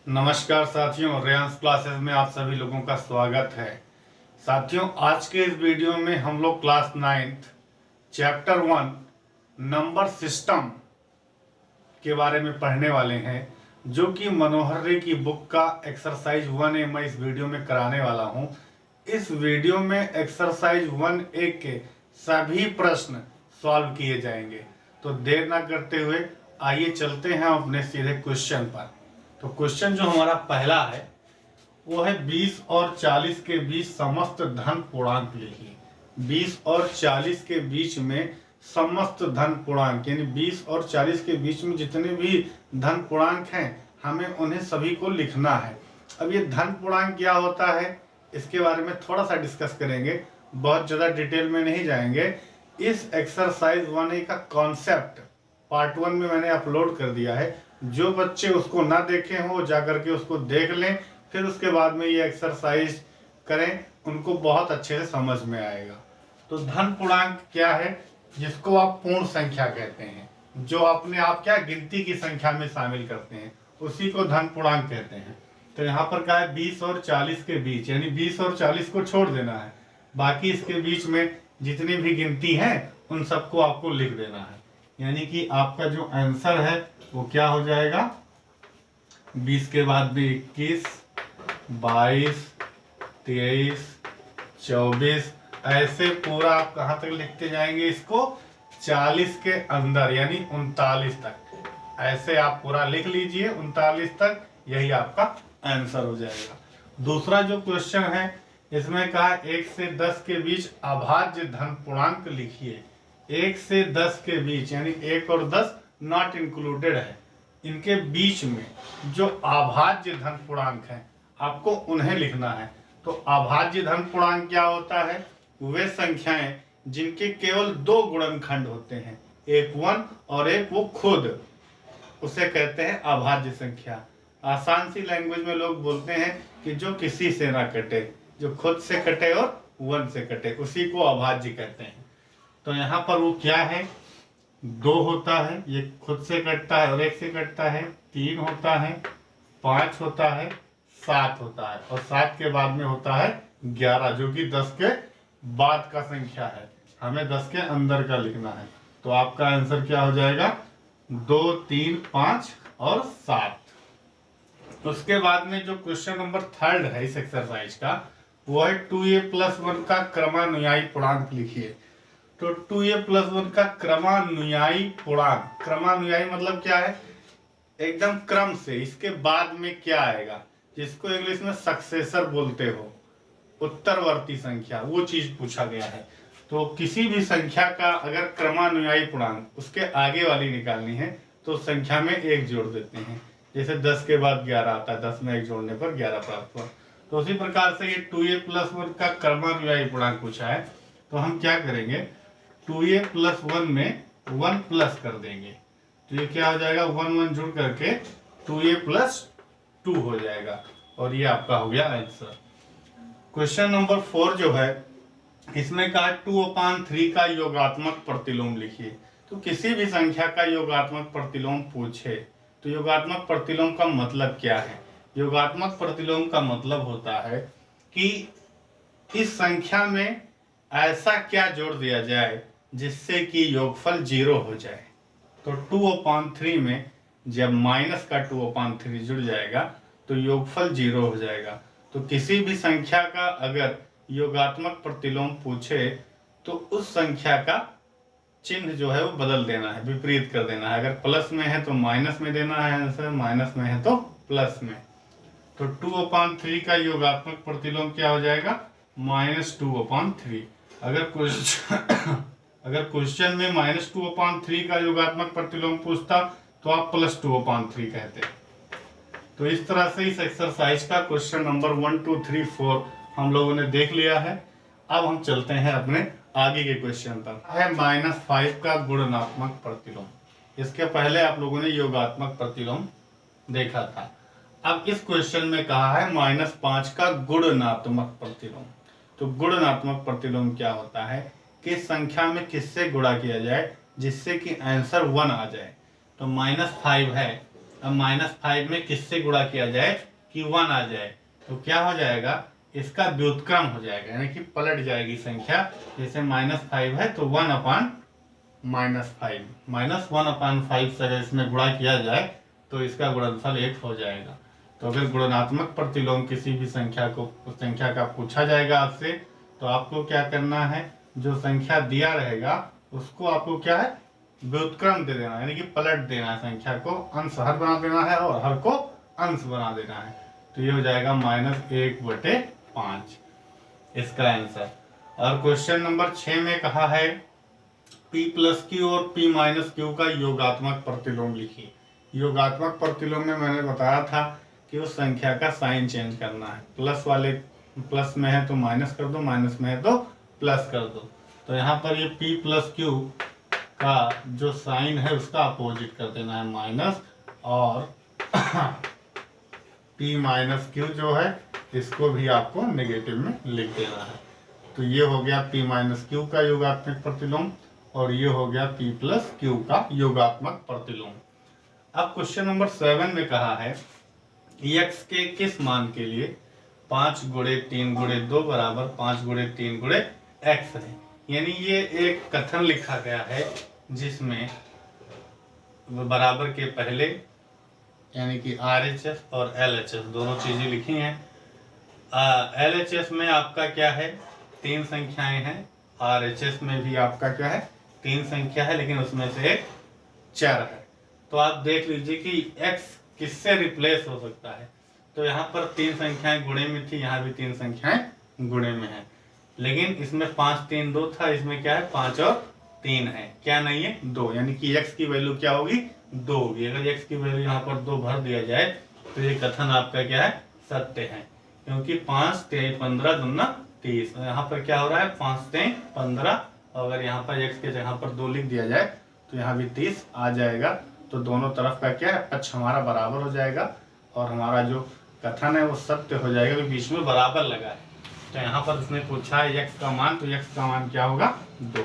नमस्कार साथियों, रेयांस क्लासेस में आप सभी लोगों का स्वागत है। साथियों, आज के इस वीडियो में हम लोग class 9th chapter 1 number system के बारे में पढ़ने वाले हैं, जो कि मनोहर रे की बुक का एक्सरसाइज 1A मैं इस वीडियो में कराने वाला हूं। इस वीडियो में एक्सरसाइज 1A के सभी प्रश्न सॉल्व किए जाएंगे। तो देर ना करते हुए आइए चलते हैं अपने सीधे क्वेश्चन पर। तो क्वेश्चन जो हमारा पहला है वो है 20 और 40 के बीच समस्त धन पूर्णांक लिखिए। 20 और 40 के बीच में समस्त धन पूर्णांक यानी 20 और 40 के बीच में जितने भी धन पूर्णांक हैं हमें उन्हें सभी को लिखना है। अब ये धन पूर्णांक क्या होता है इसके बारे में थोड़ा सा डिस्कस करेंगे, बहुत ज़्यादा डिटेल में नहीं जाएंगे। इस एक्सरसाइज 1A का कॉन्सेप्ट पार्ट 1 में मैंने अपलोड कर दिया है। जो बच्चे उसको ना देखे हों वो जाकर के उसको देख लें, फिर उसके बाद में ये एक्सरसाइज करें, उनको बहुत अच्छे से समझ में आएगा। तो धन पूर्णांक क्या है, जिसको आप पूर्ण संख्या कहते हैं, जो अपने आप क्या गिनती की संख्या में शामिल करते हैं, उसी को धन पूर्णांक कहते हैं। तो यहाँ पर क्या है 20 और 40 के बीच, यानी 20 और 40 को छोड़ देना है, बाकी इसके बीच में जितनी भी गिनती है उन सबको आपको लिख देना है। यानी कि आपका जो आंसर है वो क्या हो जाएगा, 20 के बाद भी 21, 22, 23, 24, ऐसे पूरा आप कहाँ तक लिखते जाएंगे इसको, 40 के अंदर यानी 39 तक। ऐसे आप पूरा लिख लीजिए 39 तक, यही आपका आंसर हो जाएगा। दूसरा जो क्वेश्चन है इसमें कहा 1 से 10 के बीच अभाज्य धन पूर्णांक लिखिए। 1 से 10 के बीच यानी 1 और 10 नॉट इंक्लूडेड है, इनके बीच में जो अभाज्य धन पूर्णांक है आपको उन्हें लिखना है। तो अभाज्य धन पूर्णांक क्या होता है, वे संख्याएं जिनके केवल 2 गुणनखंड होते हैं, एक 1 और एक वो खुद, उसे कहते हैं अभाज्य संख्या। आसान सी लैंग्वेज में लोग बोलते हैं कि जो किसी से ना कटे, जो खुद से कटे और 1 से कटे, उसी को अभाज्य कहते हैं। तो यहाँ पर वो क्या है, 2 होता है, ये खुद से कटता है और 1 से कटता है, 3 होता है, 5 होता है, 7 होता है और 7 के बाद में होता है 11, जो कि 10 के बाद का संख्या है, हमें 10 के अंदर का लिखना है। तो आपका आंसर क्या हो जाएगा, 2, 3, 5 और 7। उसके बाद में जो क्वेश्चन नंबर 3 है इस एक्सरसाइज का वो है 2a+1 का क्रमानुयायी पूर्णांक लिखिए। तो 2a+1 का क्रमानुयायी पूर्णांक, क्रमानुयायी मतलब क्या है, एकदम क्रम से, इसके बाद में क्या आएगा, जिसको इंग्लिश में सक्सेसर बोलते हो, उत्तरवर्ती संख्या, वो चीज पूछा गया है। तो किसी भी संख्या का अगर क्रमानुयायी पूर्णांक उसके आगे वाली निकालनी है तो संख्या में 1 जोड़ देते हैं। जैसे 10 के बाद 11 आता है, 10 में 1 जोड़ने पर 11 प्राप्त हुआ। तो उसी प्रकार से ये 2a+1 का क्रमानुयायी पूर्णांक पूछा है, तो हम क्या करेंगे, 2a+1 में 1 प्लस कर देंगे, तो ये क्या हो जाएगा, 1 1 जुड़ करके 2a+2 हो जाएगा और ये आपका हो गया आंसर। क्वेश्चन नंबर 4 जो है इसमें कहा 2/3 का योगात्मक प्रतिलोम लिखिए। तो किसी भी संख्या का योगात्मक प्रतिलोम पूछे तो योगात्मक प्रतिलोम का मतलब क्या है, योगात्मक प्रतिलोम का मतलब होता है कि इस संख्या में ऐसा क्या जोड़ दिया जाए जिससे कि योगफल 0 हो जाए। तो 2/3 में जब माइनस का 2/3 जुड़ जाएगा तो योगफल 0 हो जाएगा। तो किसी भी संख्या का अगर योगात्मक प्रतिलोम पूछे तो उस संख्या का चिन्ह जो है वो बदल देना है, विपरीत कर देना है। अगर प्लस में है तो माइनस में देना है आंसर, माइनस में है तो प्लस में। तो 2/3 का योगात्मक प्रतिलोम क्या हो जाएगा, -2/3। अगर क्वेश्चन में -2/3 का योगात्मक प्रतिलोम पूछता तो आप +2/3 कहते। तो इस तरह से इस एक्सरसाइज का क्वेश्चन नंबर 1, 2, 3, 4 हम लोगों ने देख लिया है। अब हम चलते हैं अपने आगे के क्वेश्चन पर। है -5 का गुणनात्मक प्रतिलोम। इसके पहले आप लोगों ने योगात्मक प्रतिलोम देखा था। अब इस क्वेश्चन में कहा है -5 का गुणनात्मक प्रतिलोम। तो गुणनात्मक प्रतिलोम क्या होता है, कि संख्या में किससे गुणा किया जाए जिससे कि आंसर 1 आ जाए। तो -5 है, अब -5 में किससे गुणा किया जाए कि 1 आ जाए, तो क्या हो जाएगा, इसका व्युत्क्रम हो जाएगा, यानी कि पलट जाएगी संख्या। जैसे -5 है तो 1/-5 -1/5 से अगर इसमें गुणा किया जाए तो इसका गुणनफल 1 हो जाएगा। तो अगर गुणनात्मक प्रतिलोम किसी भी संख्या का पूछा जाएगा आपसे, तो आपको क्या करना है, जो संख्या दिया रहेगा उसको आपको क्या है, व्युत्क्रम दे देना, यानी कि पलट देना है, संख्या को अंश हर बना देना है और हर को अंश बना देना है। तो ये हो जाएगा -1/5 इसका आंसर। और क्वेश्चन नंबर 6 में कहा है P+Q और P-Q का योगात्मक प्रतिलोम लिखिए। योगात्मक प्रतिलोम में मैंने बताया था कि उस संख्या का साइन चेंज करना है, प्लस में है तो माइनस कर दो, माइनस में है तो प्लस कर दो। तो यहाँ पर ये P+Q का जो साइन है उसका अपोजिट कर देना है माइनस, और P-Q जो है इसको भी आपको नेगेटिव में लिख देना है। तो ये हो गया P-Q का योगात्मक प्रतिलोम और ये हो गया P+Q का योगात्मक प्रतिलोम। अब क्वेश्चन नंबर 7 में कहा है x के किस मान के लिए 5 × 3 × 2 बराबर 5 × 3 × x है। यानी ये एक कथन लिखा गया है जिसमें बराबर के पहले यानी कि RHS और LHS दोनों चीजें लिखी हैं। LHS में आपका क्या है, 3 संख्याएं हैं, RHS में भी आपका क्या है, 3 संख्या है, लेकिन उसमें से एक चर है। तो आप देख लीजिए कि x किससे रिप्लेस हो सकता है। तो यहाँ पर 3 संख्याएं गुणे में थी, यहाँ भी 3 संख्याएं गुणे में है, लेकिन इसमें 5 3 2 था, इसमें क्या है 5 और 3 है, क्या नहीं है 2, यानी कि x की वैल्यू क्या होगी 2 होगी। अगर x की वैल्यू यहाँ पर 2 भर दिया जाए तो ये कथन आपका क्या है, सत्य है, क्योंकि 5 3 15 दूना 30। यहाँ पर क्या हो रहा है 5 3 15, अगर यहाँ पर x के जगह पर 2 लिख दिया जाए तो यहाँ भी 30 आ जाएगा। तो दोनों तरफ का क्या है, पक्ष हमारा बराबर हो जाएगा और हमारा जो कथन है वो सत्य हो जाएगा, क्योंकि बीच में बराबर लगा है। तो यहाँ पर उसने पूछा है x का मान, तो x का मान क्या होगा 2।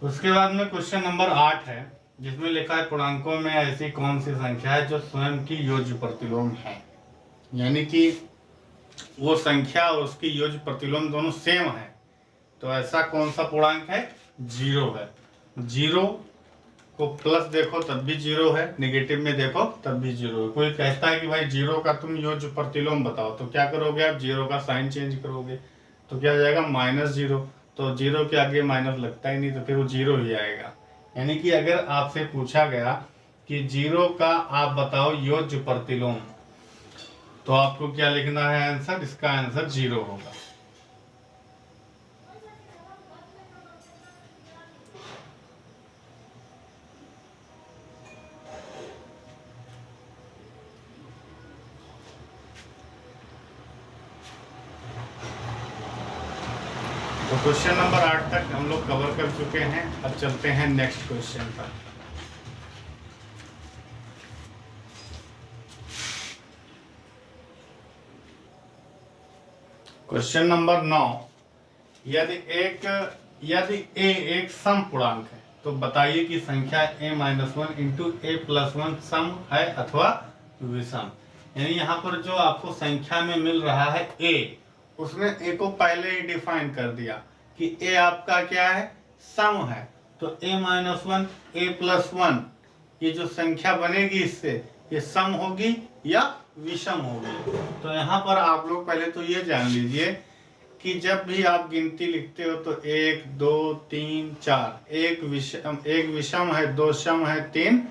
उसके बाद में क्वेश्चन नंबर 8 है जिसमें लिखा है पूर्णांकों में ऐसी कौन सी संख्या है जो स्वयं की योज्य प्रतिलोम है। यानी कि वो संख्या और उसकी योज्य प्रतिलोम दोनों सेम है। तो ऐसा कौन सा पूर्णांक है, 0 है। 0 को प्लस देखो तब भी 0 है, नेगेटिव में देखो तब भी 0 है। कोई कहता है कि भाई 0 का तुम योज्य प्रतिलोम बताओ, तो क्या करोगे आप, 0 का साइन चेंज करोगे, तो क्या हो जाएगा -0। तो 0 के आगे माइनस लगता ही नहीं, तो फिर वो 0 ही आएगा। यानी कि अगर आपसे पूछा गया कि 0 का आप बताओ योज्य प्रतिलोम, तो आपको क्या लिखना है आंसर, इसका आंसर 0 होगा। तो क्वेश्चन नंबर 8 तक हम लोग कवर कर चुके हैं। अब चलते हैं नेक्स्ट क्वेश्चन पर। क्वेश्चन नंबर 9, यदि a एक सम पूर्णांक है तो बताइए कि संख्या a-1 × a+1 सम है अथवा विषम। यानी यहाँ पर जो आपको संख्या में मिल रहा है a, उसने a को पहले ही डिफाइन कर दिया कि a आपका क्या है, सम है। तो a-1 a+1 ये जो संख्या बनेगी इससे, ये सम होगी या विषम होगी। तो यहाँ पर आप लोग पहले तो ये जान लीजिए कि जब भी आप गिनती लिखते हो तो 1 2 3 4, एक विषम है, 2 सम है, 3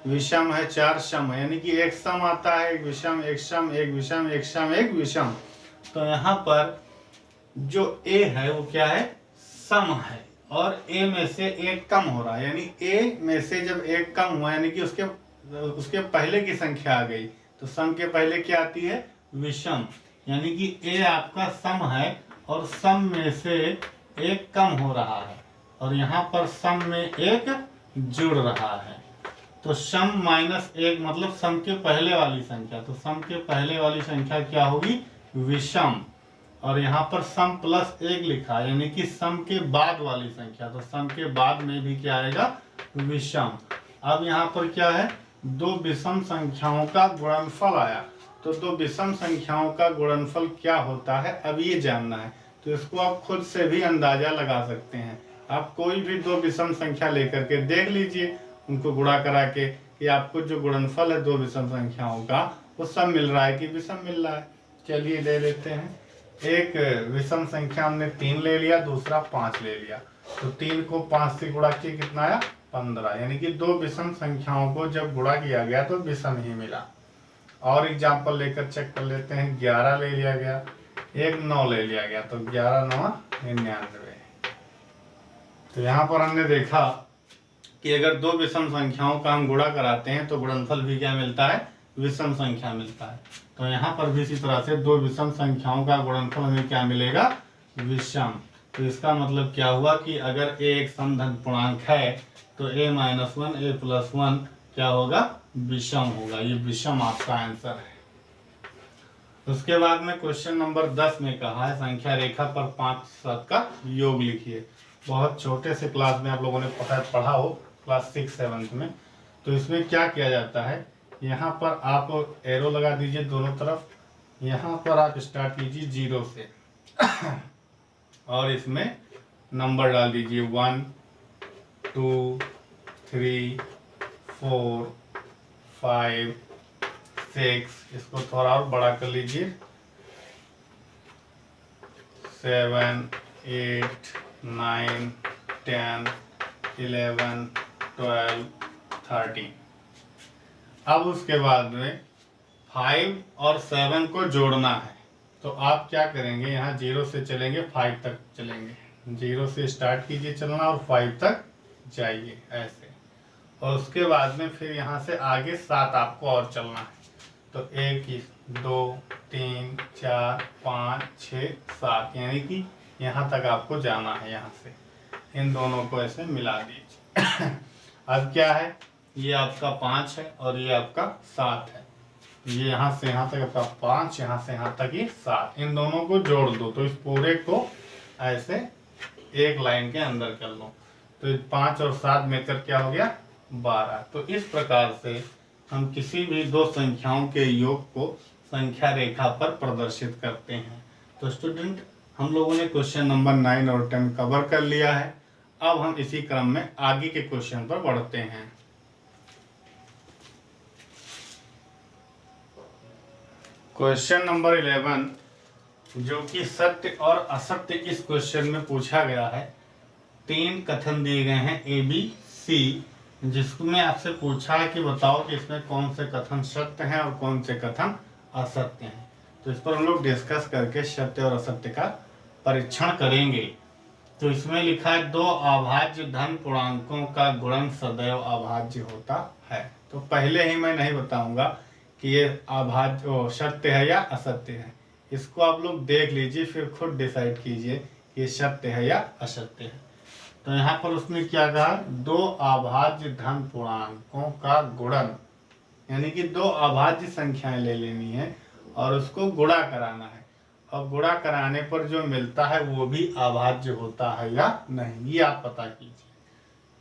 विषम है, 4 सम है, यानी कि एक सम आता है, एक विषम, एक सम, एक विषम, एक सम, एक विषम। तो यहाँ पर जो a है वो क्या है, सम है, और a में से एक कम हो रहा है। यानी a में से जब एक कम हुआ यानी कि उसके पहले की संख्या आ गई, तो सम के पहले क्या आती है, विषम। यानी कि a आपका सम है और सम में से एक कम हो रहा है, और यहाँ पर सम में एक जुड़ रहा है। तो सम -1 मतलब सम के पहले वाली संख्या, तो सम के पहले वाली संख्या क्या होगी, विषम। और यहाँ पर सम +1 लिखा है, यानी कि सम के बाद वाली संख्या, तो सम के बाद में भी क्या आएगा, विषम। अब यहाँ पर क्या है, दो विषम संख्याओं का गुणनफल आया। तो दो विषम संख्याओं का गुणनफल क्या होता है अब ये जानना है। तो इसको आप खुद से भी अंदाजा लगा सकते हैं। आप कोई भी दो विषम संख्या लेकर के देख लीजिए, उनको गुणा करा के कि आपको जो गुणनफल है दो विषम संख्याओं का वो सब मिल रहा है कि विषम मिल रहा है। चलिए ले लेते हैं। एक विषम संख्या हमने 3 ले लिया, दूसरा 5 ले लिया। तो 3 को 5 से गुणा किया कितना आया 15, यानी कि दो विषम संख्याओं को जब गुणा किया गया तो विषम ही मिला। और एग्जाम्पल लेकर चेक कर लेते हैं। 11 ले लिया गया, एक 9 ले लिया गया, तो 11 9 99। तो यहाँ पर हमने देखा कि अगर दो विषम संख्याओं का हम गुणा कराते हैं तो गुणनफल भी क्या मिलता है, विषम संख्या मिलता है। तो यहाँ पर भी इसी तरह से दो विषम संख्याओं का गुणनफल हमें क्या मिलेगा, विषम। तो इसका मतलब क्या हुआ कि अगर a एक समधन पूर्णांक है तो a - 1 a + 1 क्या होगा, विषम होगा। ये विषम आपका आंसर है। उसके बाद में क्वेश्चन नंबर 10 में कहा है संख्या रेखा पर 5 7 का योग लिखिए। बहुत छोटे से क्लास में आप लोगों ने पढ़ा हो, क्लास 6 7 में। तो इसमें क्या किया जाता है, यहाँ पर आप एरो लगा दीजिए दोनों तरफ। यहाँ पर आप स्टार्ट कीजिए 0 से और इसमें नंबर डाल दीजिए 1 2 3 4 5 6। इसको थोड़ा और बड़ा कर लीजिए 7 8 9 10 11 12 13। अब उसके बाद में 5 और 7 को जोड़ना है। तो आप क्या करेंगे, यहाँ 0 से चलेंगे 5 तक चलेंगे। 0 से स्टार्ट कीजिए चलना और 5 तक जाइए ऐसे। और उसके बाद में फिर यहाँ से आगे 7 आपको और चलना है। तो 1 2 3 4 5 6 7, यानी कि यहाँ तक आपको जाना है। यहाँ से इन दोनों को ऐसे मिला दीजिए। अब क्या है, ये आपका 5 है और ये आपका 7 है। ये यहाँ से यहाँ तक आपका 5, यहाँ से यहाँ तक ये 7। इन दोनों को जोड़ दो तो इस पूरे को ऐसे एक लाइन के अंदर कर लो। तो 5 और 7 मिलकर क्या हो गया 12। तो इस प्रकार से हम किसी भी दो संख्याओं के योग को संख्या रेखा पर प्रदर्शित करते हैं। तो स्टूडेंट, हम लोगों ने क्वेश्चन नंबर 9 और 10 कवर कर लिया है। अब हम इसी क्रम में आगे के क्वेश्चन पर बढ़ते हैं। क्वेश्चन नंबर 11, जो कि सत्य और असत्य इस क्वेश्चन में पूछा गया है। 3 कथन दिए गए हैं A B C, जिसमें आपसे पूछा है कि बताओ कि इसमें कौन से कथन सत्य हैं और कौन से कथन असत्य हैं। तो इस पर हम लोग डिस्कस करके सत्य और असत्य का परीक्षण करेंगे। तो इसमें लिखा है 2 अभाज्य धन पूर्णांकों का गुणन सदैव अभाज्य होता है। तो पहले ही मैं नहीं बताऊंगा कि ये अभाज्य सत्य है या असत्य है। इसको आप लोग देख लीजिए, फिर खुद डिसाइड कीजिए कि ये सत्य है या असत्य है। तो यहाँ पर उसने क्या कहा, 2 अभाज्य धन पूर्णांकों का गुणन, यानी कि 2 अभाज्य संख्याएं ले लेनी है और उसको गुणा कराना है। और गुणा कराने पर जो मिलता है वो भी अभाज्य होता है या नहीं, ये आप पता कीजिए।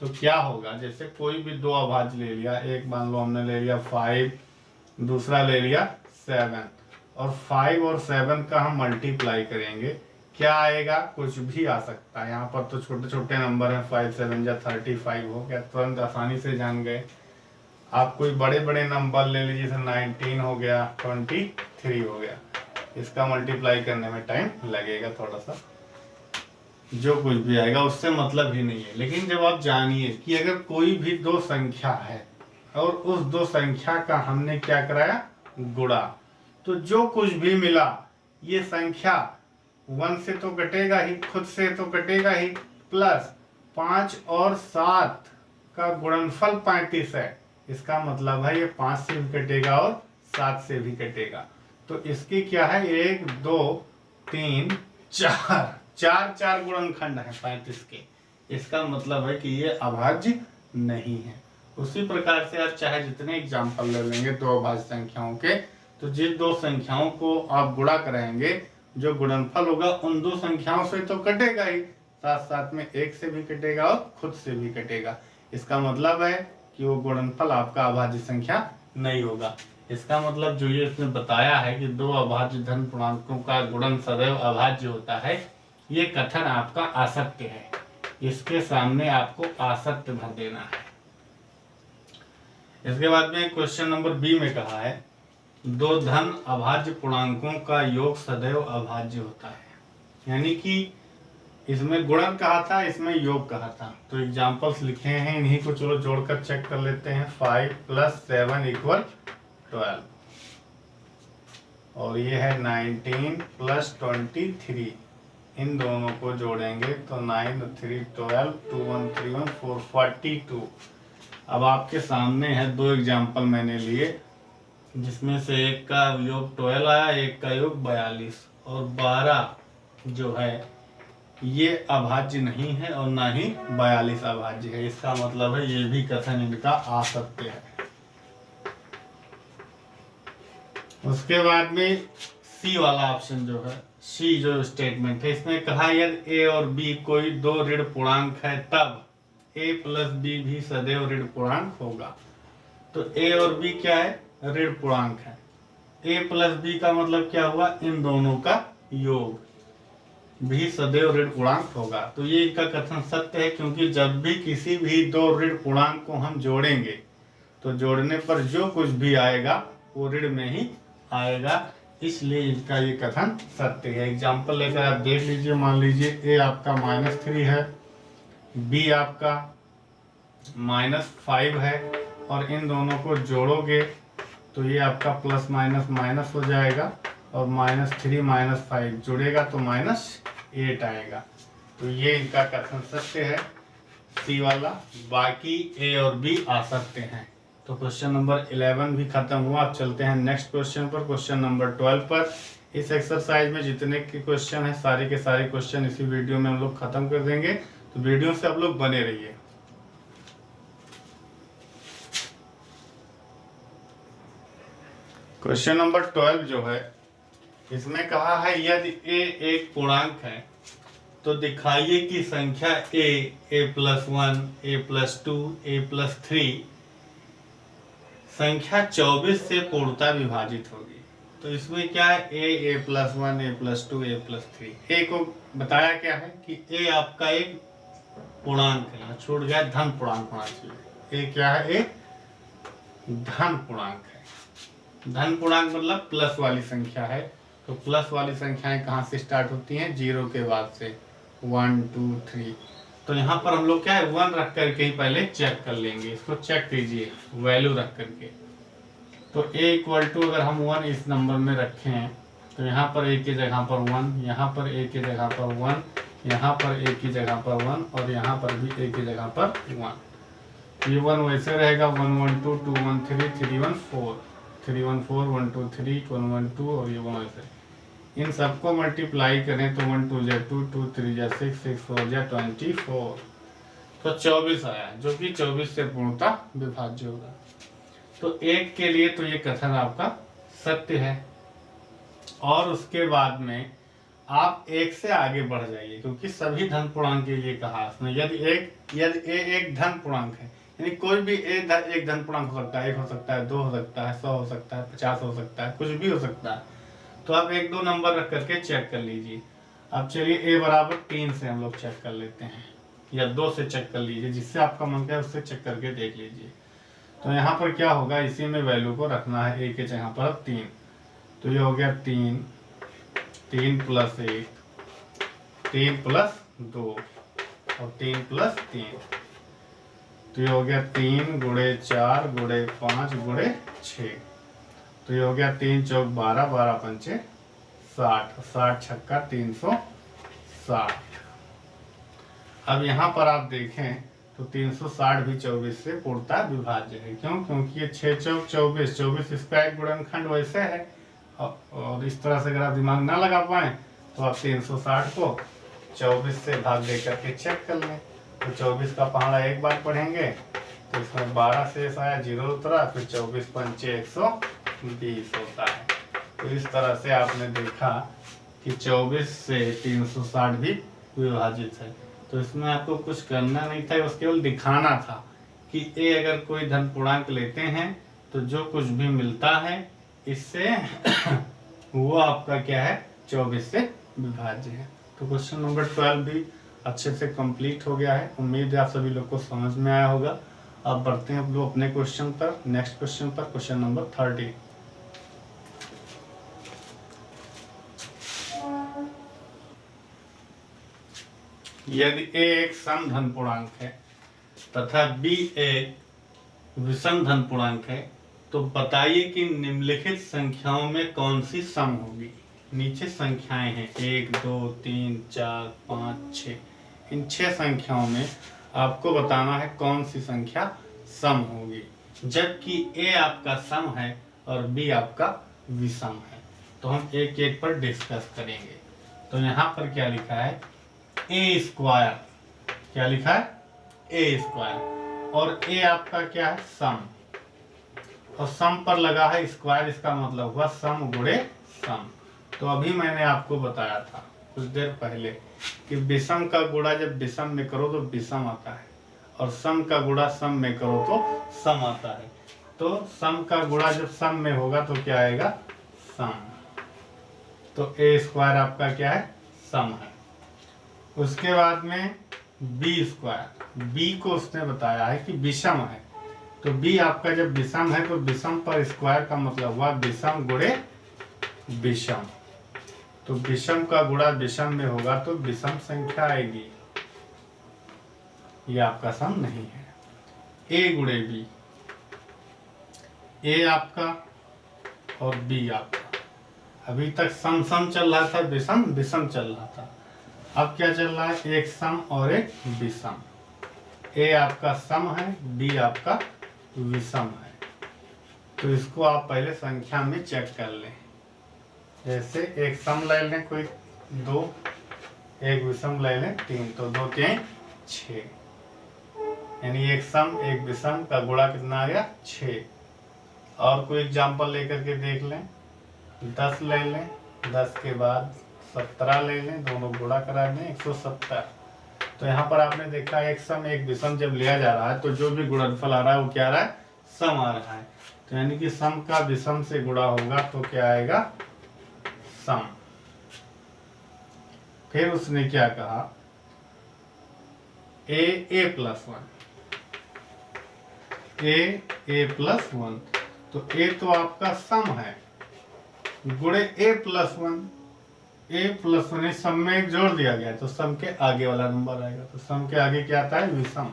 तो क्या होगा, जैसे कोई भी 2 अभाज्य ले लिया, एक मान लो हमने ले लिया 5, दूसरा ले लिया 7, और 5 और 7 का हम मल्टीप्लाई करेंगे, क्या आएगा, कुछ भी आ सकता है। यहाँ पर तो छोटे छोटे नंबर हैं, 5 7 जा 35 हो गया, तुरंत आसानी से जान गए। आप कोई बड़े बड़े नंबर ले लीजिए, जैसे 19 हो गया, 23 हो गया, इसका मल्टीप्लाई करने में टाइम लगेगा थोड़ा सा। जो कुछ भी आएगा उससे मतलब ही नहीं है। लेकिन जब आप जानिए कि अगर कोई भी 2 संख्या है और उस 2 संख्या का हमने क्या कराया, गुणा, तो जो कुछ भी मिला ये संख्या 1 से तो कटेगा ही, खुद से तो कटेगा ही, प्लस 5 और 7 का गुणनफल 35 है। इसका मतलब है ये 5 से भी कटेगा और 7 से भी कटेगा। तो इसकी क्या है, 1 2 3 4 4 गुणनखंड है 35 के। इसका मतलब है कि ये अभाज्य नहीं है। उसी प्रकार से आप चाहे जितने एग्जाम्पल ले लेंगे 2 अभाज्य संख्याओं के, तो जिन 2 संख्याओं को आप गुणा कराएंगे जो गुणनफल होगा उन 2 संख्याओं से तो कटेगा ही, साथ साथ में 1 से भी कटेगा और खुद से भी कटेगा। इसका मतलब है कि वो गुणनफल आपका अभाज्य संख्या नहीं होगा। इसका मतलब जो ये इसने बताया है कि दो अभाज्य धन पूर्णांकों का गुणन सदैव अभाज्य होता है, ये कथन आपका असत्य है। इसके सामने आपको असत्य भर देना है। इसके बाद में क्वेश्चन नंबर बी में कहा है दो धन अभाज्य पूर्णांकों का योग सदैव अभाज्य होता है। यानी कि इसमें गुणन कहा था, इसमें योग कहा था। तो एग्जांपल्स लिखे हैं, इन्हीं को चलो जोड़कर चेक कर लेते हैं। 5 + 7 = 12 और ये है 19 + 23। इन दोनों को जोड़ेंगे तो 9 × 3 = 12, 2 × 1 = 3 × 1 = 4 42। अब आपके सामने है दो एग्जाम्पल मैंने लिए, जिसमें से एक का योग 12 आया, एक का योग 42 और 12 जो है ये अभाज्य नहीं है और ना ही 42 अभाज्य है। इसका मतलब है ये भी कथन इनका असत्य है। उसके बाद में सी वाला ऑप्शन जो है, सी जो स्टेटमेंट है, इसमें कहा यदि ए और बी कोई दो ऋण पूर्णांक है तब a + b भी सदैव ऋण पूर्णांक होगा। तो a और b क्या है? ऋण पूर्णांक है। a + b का मतलब क्या हुआ? इन दोनों का योग भी सदैव ऋण पूर्णांक होगा। तो ये इनका कथन सत्य है, क्योंकि जब भी किसी भी दो ऋण पूर्णांक को हम जोड़ेंगे तो जोड़ने पर जो कुछ भी आएगा वो ऋण में ही आएगा, इसलिए इनका ये कथन सत्य है। एग्जाम्पल लेकर आप देख लीजिए। मान लीजिए a आपका -3 है, b आपका -5 है और इन दोनों को जोड़ोगे तो ये आपका +- हो जाएगा और -3 - 5 जुड़ेगा तो -8 आएगा। तो ये इनका कथन सत्य है, सी वाला। बाकी ए और बी असत्य हैं। तो क्वेश्चन नंबर 11 भी खत्म हुआ। अब चलते हैं नेक्स्ट क्वेश्चन पर, क्वेश्चन नंबर 12 पर। इस एक्सरसाइज में जितने के क्वेश्चन हैं सारे के सारे क्वेश्चन इसी वीडियो में हम लोग खत्म कर देंगे, तो वीडियो से आप लोग बने रहिए। क्वेश्चन नंबर 12 जो है, इसमें कहा है यदि a एक पूर्णांक है तो दिखाइए कि संख्या a+1, a+2, a+3 संख्या 24 से पूर्णतः विभाजित होगी। तो इसमें क्या है? a+1, a+2, a+3। a को बताया क्या है कि a आपका एक पूर्णांक है, छूट गया धन पूर्णांक होना चाहिए। a क्या है? एक धन पूर्णांक है। धन पूर्णांक मतलब प्लस वाली संख्या है। तो प्लस वाली संख्याएं कहाँ से स्टार्ट होती हैं? 0 के बाद से 1, 2, 3। तो यहाँ पर हम लोग क्या है 1 रख करके ही पहले चेक कर लेंगे। इसको चेक कीजिए वैल्यू रख करके। तो a अगर हम 1 इस नंबर में रखें तो यहाँ पर a की जगह पर 1, यहाँ पर a की जगह पर 1, यहाँ पर a की जगह पर 1 और यहाँ पर भी a की जगह पर 1। ये 1 वैसे रहेगा 1, 1, 2, 2, 1, 3, 3, 1, 4, 3, 1, 4, 1, 2, 3, 1, 1, 2 और ये 1 वैसे। इन सबको मल्टीप्लाई करें तो 1, 2 = 2, 2, 3 = 6, 6, 4 = 24। तो 24 आया, जो कि 24 से पूर्णतः विभाज्य होगा। तो एक के लिए तो ये कथन आपका सत्य है। और उसके बाद में आप एक से आगे बढ़ जाइए, क्योंकि सभी धन पूर्णांक के लिए कहा इसने। यदि a एक धन पूर्णांक है, यानी कोई भी एक धन पूर्णांक हो सकता है। 1 हो सकता है, 2 हो सकता है, 100 हो सकता है, 50 हो सकता है, कुछ भी हो सकता है। तो आप 1, 2 नंबर रख करके चेक कर लीजिए। अब चलिए a = 3 से हम लोग चेक कर लेते हैं, या 2 से चेक कर लीजिए, जिससे आपका मन करे उससे चेक करके देख लीजिए। तो यहाँ पर क्या होगा, इसी में वैल्यू को रखना है। a के जगह पर 3, तो ये हो गया 3, 3 + 1, 3 + 2 और 3 + 3। तो ये हो गया 3 × 4 × 5 × 6। तो ये हो गया 3 × 4 = 12, 12 × 5 = 60, 60 छक्का 360। अब यहाँ पर आप देखें तो 360 भी 24 से पूर्णतः विभाज्य है। क्यों? क्योंकि ये 6 × 4 = 24, 24 इसका एक गुणनखंड वैसे है। और इस तरह से अगर आप दिमाग ना लगा पाए तो आप 360 को 24 से भाग दे करके चेक कर लें। तो 24 का पहाड़ा एक बार पढ़ेंगे तो इसमें 12 शेष आया, 0 उतरा, फिर 24 × 5 = 120 होता है। तो इस तरह से आपने देखा कि 24 से 360 भी विभाजित है। तो इसमें आपको कुछ करना नहीं था, बस केवल दिखाना था कि ए अगर कोई धन पूर्णांक लेते हैं तो जो कुछ भी मिलता है इससे वो आपका क्या है 24 से विभाज्य है। तो क्वेश्चन नंबर 12 भी अच्छे से कंप्लीट हो गया है। उम्मीद है आप सभी लोग को समझ में आया होगा। अब बढ़ते हैं हम लोग अपने क्वेश्चन पर, नेक्स्ट क्वेश्चन पर, क्वेश्चन नंबर 30। यदि a एक सम धन पूर्णांक है तथा b एक विषम धन पूर्णांक है तो बताइए कि निम्नलिखित संख्याओं में कौन सी सम होगी। नीचे संख्याएं हैं 1 2 3 4 5 6। इन 6 संख्याओं में आपको बताना है कौन सी संख्या सम होगी, जबकि a आपका सम है और b आपका विषम है। तो हम एक एक पर डिस्कस करेंगे। तो यहाँ पर क्या लिखा है ए स्क्वायर, क्या लिखा है ए स्क्वायर, और ए आपका क्या है सम, और सम पर लगा है स्क्वायर, इसका मतलब हुआ सम गुणे सम। तो अभी मैंने आपको बताया था कुछ देर पहले कि विषम का गुणा जब विषम में करो तो विषम आता है, और सम का गुणा सम में करो तो सम आता है। तो सम का गुणा जब सम में होगा तो क्या आएगा सम। तो ए स्क्वायर आपका क्या है सम है। उसके बाद में बी स्क्वायर, बी को उसने बताया है कि विषम है। तो बी आपका जब विषम है तो विषम पर स्क्वायर का मतलब हुआ विषम गुणे विषम। तो विषम का गुणा विषम में होगा तो विषम संख्या आएगी, ये आपका सम नहीं है। ए गुणे बी, ए आपका और बी आपका। अभी तक सम सम चल रहा था, विषम विषम चल रहा था। अब क्या चल रहा है एक सम और एक विषम। ए आपका सम है, बी आपका विषम है। तो इसको आप पहले संख्या में चेक कर लें। जैसे एक सम ले लें कोई 2, एक विषम ले लें 3, तो 2 3 6, यानी एक सम एक विषम का गुणा कितना आ गया 6। और कोई एग्जांपल लेकर के देख लें, 10 ले लें, 10 के बाद 17 ले लें, दोनों गुणा करा दें 170। तो यहाँ पर आपने देखा एक सम एक विषम जब लिया जा रहा है तो जो भी गुणनफल आ रहा है वो क्या आ रहा है सम आ रहा है। तो यानी कि सम का विषम से गुणा होगा तो क्या आएगा सम। फिर उसने क्या कहा ए प्लस 1, ए प्लस 1। तो ए तो आपका सम है गुणे ए प्लस 1, ए प्लस 1 सम में एक जोड़ दिया गया तो सम के आगे वाला नंबर आएगा। तो सम के आगे क्या आता है विषम।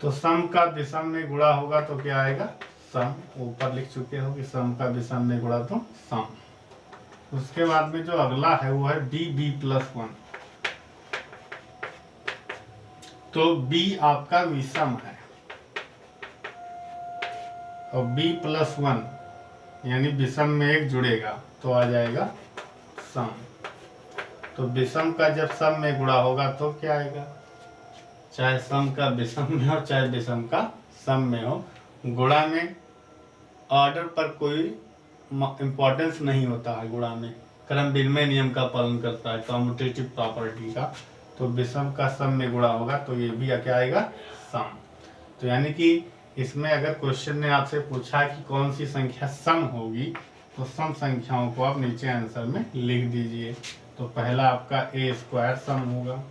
तो सम का विषम में गुणा होगा तो क्या आएगा सम। ऊपर लिख चुके हो कि सम का विषम में गुणा तो सम। उसके बाद में जो अगला है वो है बी प्लस 1। तो बी आपका विषम है और बी प्लस 1 यानी विषम में एक जुड़ेगा तो आ जाएगा सम। तो विषम का जब सम में गुणा होगा तो क्या आएगा, चाहे सम का विषम में हो चाहे विषम का सम में हो, गुणा में ऑर्डर पर कोई इंपॉर्टेंस नहीं होता है। गुणा में क्रम विनिमय नियम का पालन करता है, कम्यूटेटिव प्रॉपर्टी का। तो विषम का सम में गुणा होगा तो ये भी क्या आएगा सम। तो यानी कि इसमें अगर क्वेश्चन ने आपसे पूछा कि कौन सी संख्या सम होगी तो सम संख्याओं को आप नीचे आंसर में लिख दीजिए। तो पहला आपका ए स्क्वायर सम होगा,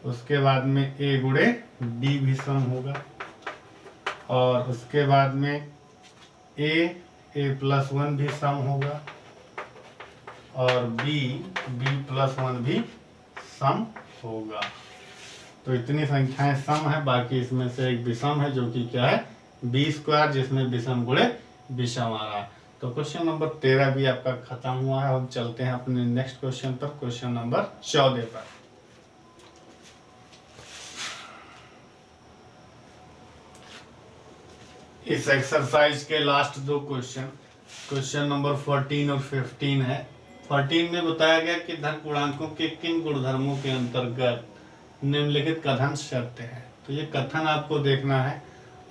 उसके बाद में ए गुणे बी भी सम होगा, और उसके बाद में ए प्लस 1 भी सम होगा, और बी प्लस 1 भी सम होगा। तो इतनी संख्याएं सम है। बाकी इसमें से एक विषम है जो कि क्या है बी स्क्वायर, जिसमें विषम गुणे विषम आ रहा है। तो क्वेश्चन नंबर 13 भी आपका खत्म हुआ है। हम चलते हैं अपने नेक्स्ट क्वेश्चन पर, क्वेश्चन नंबर 14 पर। इस एक्सरसाइज के लास्ट 2 क्वेश्चन, क्वेश्चन नंबर 14 और 15 है। 14 में बताया गया कि धन पूर्णांकों के किन गुणधर्मों के अंतर्गत निम्नलिखित कथन शर्त है। तो ये कथन आपको देखना है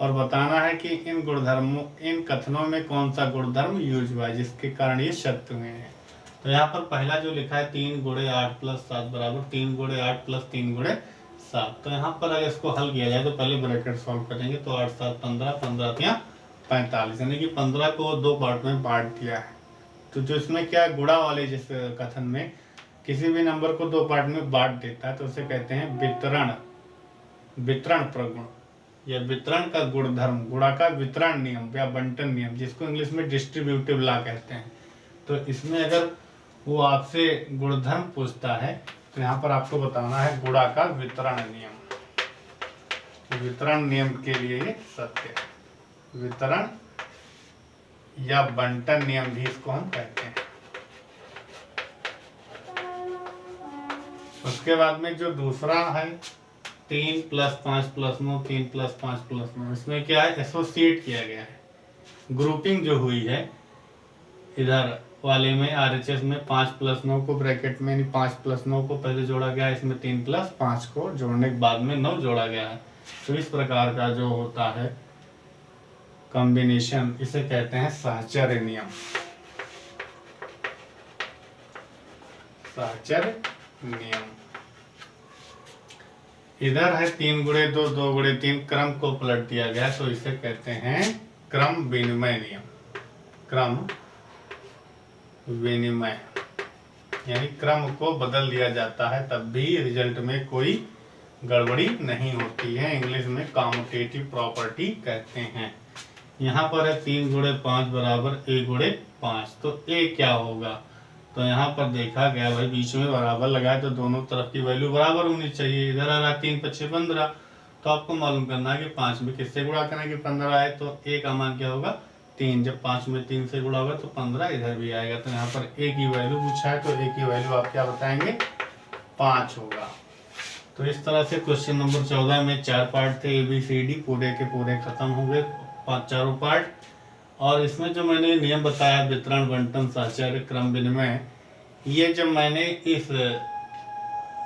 और बताना है कि इन कथनों में कौन सा गुणधर्म यूज हुआ है जिसके कारण ये शर्त हुए हैं। तो यहाँ पर पहला जो लिखा है 3 गुणे 8 प्लस 7 बराबर 3 गुणे 8 प्लस 3 गुणे 7। तो यहाँ पर अगर इसको हल किया जाए तो पहले ब्रैकेट सॉल्व करेंगे तो 8 7 15, 15 3 45, यानी कि 15 को 2 पार्ट में बांट दिया है। तो जो इसमें क्या गुणा वाले जिस कथन में किसी भी नंबर को 2 पार्ट में बांट देता है तो उसे कहते हैं वितरण प्रगुण या वितरण का गुणधर्म, गुणा का वितरण नियम या बंटन नियम, जिसको इंग्लिश में डिस्ट्रीब्यूटिव लॉ कहते हैं। तो इसमें अगर वो आपसे गुणधर्म पूछता है तो यहाँ पर आपको बताना है गुणा का वितरण नियम। वितरण नियम के लिए ये सत्य है। वितरण या बंटन नियम भी इसको हम कहते हैं। उसके बाद में जो दूसरा है 3 + 5 + 9, 3 + 5 + 9, इसमें क्या है एसोसिएट किया गया है, ग्रुपिंग जो हुई है। इधर वाले में RHS में 5 + 9 को ब्रैकेट में 5 + 9 को पहले जोड़ा गया, इसमें 3 + 5 को जोड़ने के बाद में 9 जोड़ा गया है। तो इस प्रकार का जो होता है कॉम्बिनेशन, इसे कहते हैं साहचर्य नियम। साहचर्य नियम। इधर है 3 × 2, 2 × 3, क्रम को पलट दिया गया तो इसे कहते हैं क्रम विनिमय नियम। क्रम विनिमय यानी क्रम को बदल दिया जाता है तब भी रिजल्ट में कोई गड़बड़ी नहीं होती है। इंग्लिश में कॉम्यूटेटिव प्रॉपर्टी कहते हैं। यहाँ पर है 3 × 5 = a × 5, तो a क्या होगा? तो यहाँ पर देखा गया भाई बीच में बराबर लगाए तो दोनों तरफ की वैल्यू बराबर होनी चाहिए। इधर आ रहा 3 × 5 = 15, तो आपको मालूम करना है कि 5 में किससे गुणा करना कि 15 आए, तो a का मान क्या होगा 3। जब 5 में 3 से गुणा होगा तो 15 इधर भी आएगा। तो यहाँ पर a की वैल्यू पूछा है तो a की वैल्यू आप क्या बताएंगे 5 होगा। तो इस तरह से क्वेश्चन नंबर 14 में 4 पार्ट थे, ABCD पूरे के पूरे खत्म हो गए, 5 चारों पार्ट। और इसमें जो मैंने नियम बताया वितरण, बंटन, साहचर्य, क्रम विनिमय, ये जब मैंने इस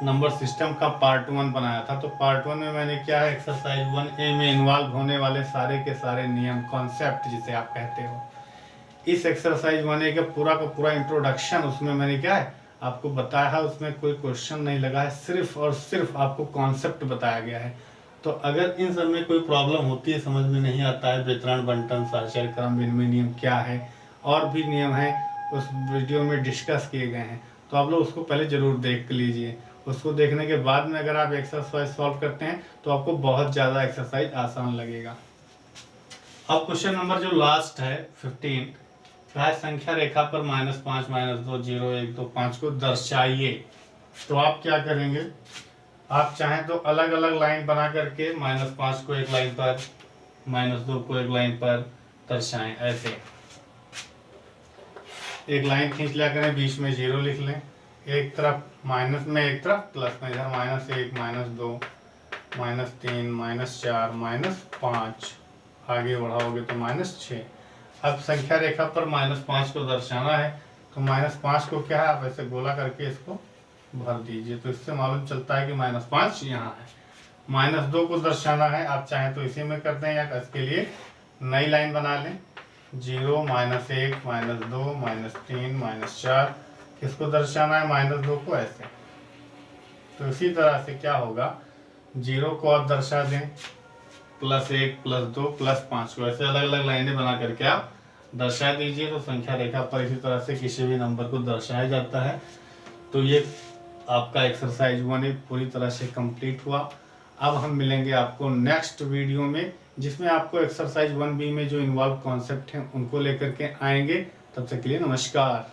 नंबर सिस्टम का पार्ट 1 बनाया था तो पार्ट 1 में मैंने क्या है एक्सरसाइज 1A में इन्वॉल्व होने वाले सारे के सारे नियम, कॉन्सेप्ट जिसे आप कहते हो, इस एक्सरसाइज 1A का पूरा इंट्रोडक्शन उसमें मैंने क्या है आपको बताया है। उसमें कोई क्वेश्चन नहीं लगा है, सिर्फ और सिर्फ आपको कॉन्सेप्ट बताया गया है। तो अगर इन सब में कोई प्रॉब्लम होती है, समझ में नहीं आता है वितरण, बंटन, साहचर्य, क्रम विनिमय नियम क्या है, और भी नियम है उस वीडियो में डिस्कस किए गए हैं, तो आप लोग उसको पहले जरूर देख लीजिए। उसको देखने के बाद में अगर आप एक्सरसाइज सॉल्व करते हैं तो आपको बहुत ज़्यादा एक्सरसाइज आसान लगेगा। अब क्वेश्चन नंबर जो लास्ट है 15 का है संख्या रेखा पर -5, -2, 0, 1, 2, 5 को दर्शाइए। तो आप क्या करेंगे, आप चाहें तो अलग अलग लाइन बना करके -5 को एक लाइन पर, -2 को एक लाइन पर दर्शाएं। ऐसे एक लाइन खींच लिया करें, बीच में 0 लिख लें, एक तरफ माइनस में एक तरफ प्लस में, इधर -1, -2, -3, -4, -5, आगे बढ़ाओगे तो -6। अब संख्या रेखा पर -5 को दर्शाना है तो -5 को क्या है आप ऐसे गोला करके इसको भर दीजिए, तो इससे मालूम चलता है कि -5 यहाँ है। -2 को दर्शाना है, आप चाहें तो इसी में करते हैं या इसके लिए नई लाइन बना लें, 0, -1, -2, -3, -4, किसको दर्शाना है -2 को ऐसे। तो इसी तरह से क्या होगा 0 को आप दर्शा दें, +1, +2, +5 को ऐसे अलग अलग लाइनें बना करके आप दर्शा दीजिए। तो संख्या रेखा पर इसी तरह से किसी भी नंबर को दर्शाया जाता है। तो ये आपका एक्सरसाइज 1 पूरी तरह से कंप्लीट हुआ। अब हम मिलेंगे आपको नेक्स्ट वीडियो में जिसमें आपको एक्सरसाइज 1B में जो इन्वॉल्व कॉन्सेप्ट हैं उनको लेकर के आएंगे। तब तक के लिए नमस्कार।